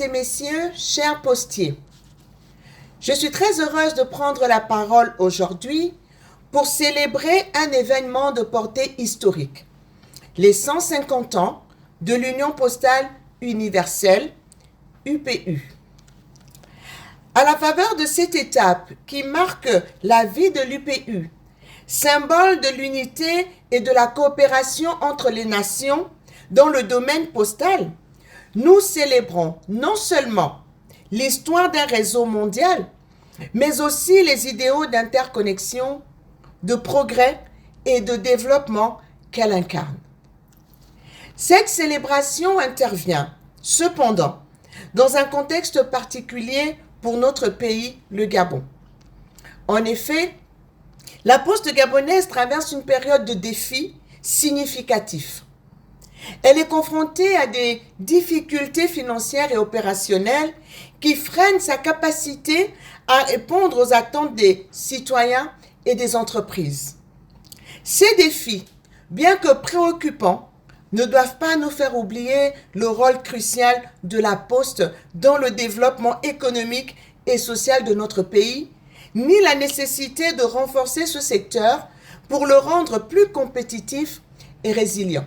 Et messieurs, chers postiers, je suis très heureuse de prendre la parole aujourd'hui pour célébrer un événement de portée historique, les 150 ans de l'Union postale universelle, UPU. À la faveur de cette étape qui marque la vie de l'UPU, symbole de l'unité et de la coopération entre les nations dans le domaine postal, nous célébrons non seulement l'histoire d'un réseau mondial, mais aussi les idéaux d'interconnexion, de progrès et de développement qu'elle incarne. Cette célébration intervient, cependant, dans un contexte particulier pour notre pays, le Gabon. En effet, la poste gabonaise traverse une période de défis significatifs. Elle est confrontée à des difficultés financières et opérationnelles qui freinent sa capacité à répondre aux attentes des citoyens et des entreprises. Ces défis, bien que préoccupants, ne doivent pas nous faire oublier le rôle crucial de la Poste dans le développement économique et social de notre pays, ni la nécessité de renforcer ce secteur pour le rendre plus compétitif et résilient.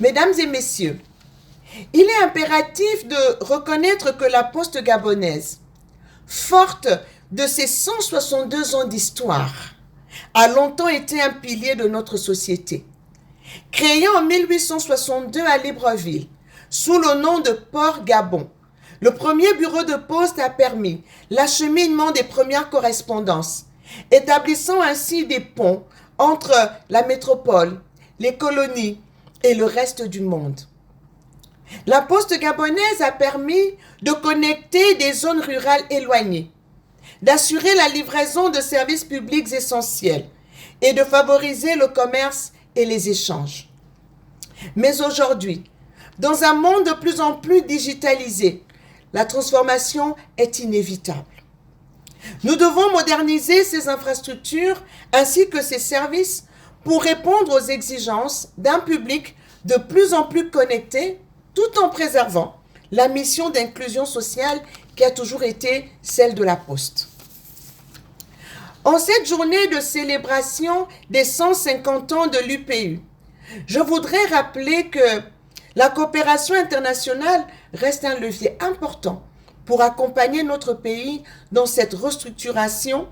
Mesdames et messieurs, il est impératif de reconnaître que la Poste gabonaise, forte de ses 162 ans d'histoire, a longtemps été un pilier de notre société. Créée en 1862 à Libreville, sous le nom de Port Gabon, le premier bureau de poste a permis l'acheminement des premières correspondances, établissant ainsi des ponts entre la métropole, les colonies et le reste du monde. La poste gabonaise a permis de connecter des zones rurales éloignées, d'assurer la livraison de services publics essentiels et de favoriser le commerce et les échanges. Mais aujourd'hui, dans un monde de plus en plus digitalisé, la transformation est inévitable. Nous devons moderniser ces infrastructures ainsi que ces services pour répondre aux exigences d'un public de plus en plus connecté, tout en préservant la mission d'inclusion sociale qui a toujours été celle de la Poste. En cette journée de célébration des 150 ans de l'UPU, je voudrais rappeler que la coopération internationale reste un levier important pour accompagner notre pays dans cette restructuration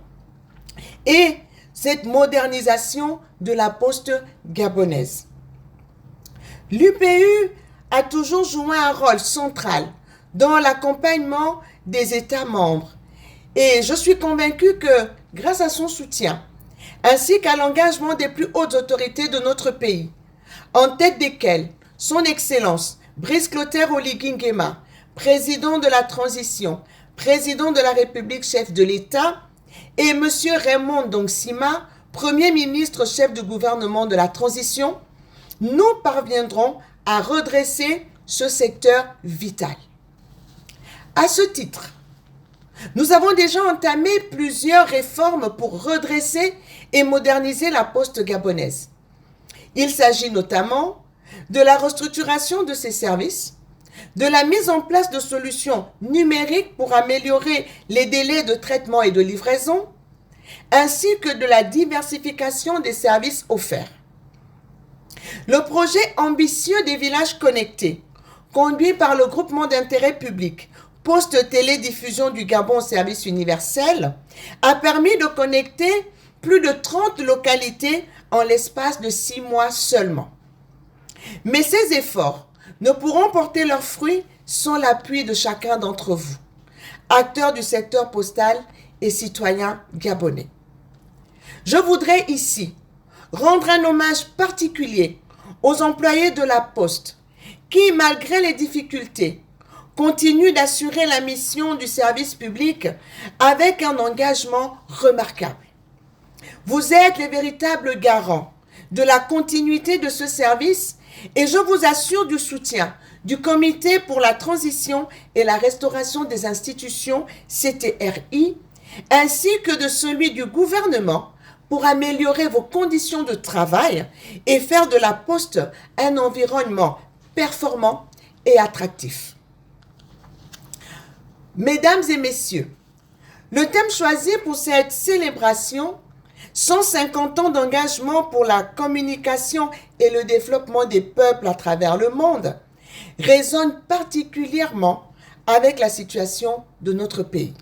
et cette modernisation de la poste gabonaise. L'UPU a toujours joué un rôle central dans l'accompagnement des États membres et je suis convaincue que, grâce à son soutien, ainsi qu'à l'engagement des plus hautes autorités de notre pays, en tête desquelles Son Excellence Brice Clotaire Oligui Nguema, président de la transition, président de la République, chef de l'État, et M. Raymond Ndongsima, Premier ministre, chef de gouvernement de la transition, nous parviendrons à redresser ce secteur vital. À ce titre, nous avons déjà entamé plusieurs réformes pour redresser et moderniser la poste gabonaise. Il s'agit notamment de la restructuration de ses services, de la mise en place de solutions numériques pour améliorer les délais de traitement et de livraison, ainsi que de la diversification des services offerts. Le projet ambitieux des villages connectés, conduit par le groupement d'intérêt public Poste Télédiffusion du Gabon Service Universel, a permis de connecter plus de 30 localités en l'espace de 6 mois seulement. Mais ces efforts ne pourront porter leurs fruits sans l'appui de chacun d'entre vous, acteurs du secteur postal et citoyens gabonais. Je voudrais ici rendre un hommage particulier aux employés de la Poste qui, malgré les difficultés, continuent d'assurer la mission du service public avec un engagement remarquable. Vous êtes les véritables garants de la continuité de ce service et je vous assure du soutien du Comité pour la transition et la restauration des institutions CTRI, ainsi que de celui du gouvernement pour améliorer vos conditions de travail et faire de la Poste un environnement performant et attractif. Mesdames et messieurs, le thème choisi pour cette célébration, 150 ans d'engagement pour la communication et le développement des peuples à travers le monde, résonne particulièrement avec la situation de notre pays.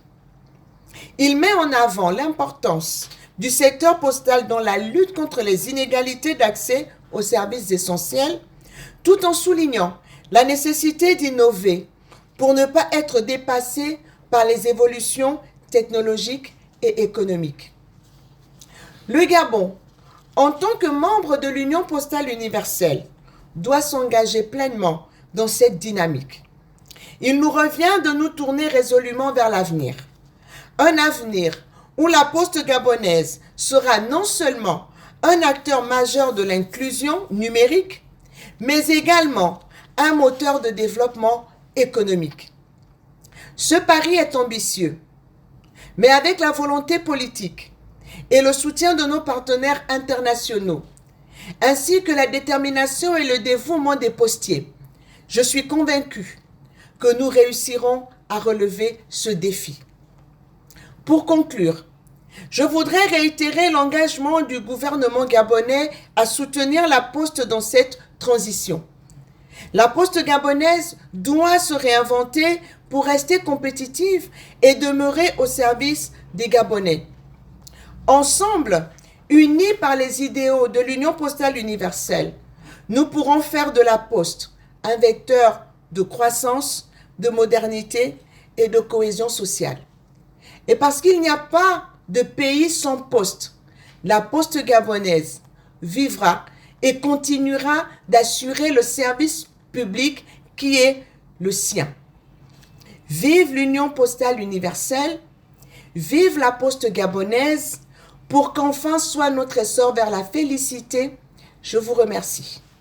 Il met en avant l'importance du secteur postal dans la lutte contre les inégalités d'accès aux services essentiels, tout en soulignant la nécessité d'innover pour ne pas être dépassé par les évolutions technologiques et économiques. Le Gabon, en tant que membre de l'Union postale universelle, doit s'engager pleinement dans cette dynamique. Il nous revient de nous tourner résolument vers l'avenir. Un avenir où la Poste gabonaise sera non seulement un acteur majeur de l'inclusion numérique, mais également un moteur de développement économique. Ce pari est ambitieux, mais avec la volonté politique et le soutien de nos partenaires internationaux, ainsi que la détermination et le dévouement des postiers, je suis convaincu que nous réussirons à relever ce défi. Pour conclure, je voudrais réitérer l'engagement du gouvernement gabonais à soutenir la Poste dans cette transition. La Poste gabonaise doit se réinventer pour rester compétitive et demeurer au service des Gabonais. Ensemble, unis par les idéaux de l'Union postale universelle, nous pourrons faire de la Poste un vecteur de croissance, de modernité et de cohésion sociale. Et parce qu'il n'y a pas de pays sans poste, la Poste gabonaise vivra et continuera d'assurer le service public qui est le sien. Vive l'Union postale universelle, vive la Poste gabonaise, pour qu'enfin soit notre essor vers la félicité. Je vous remercie.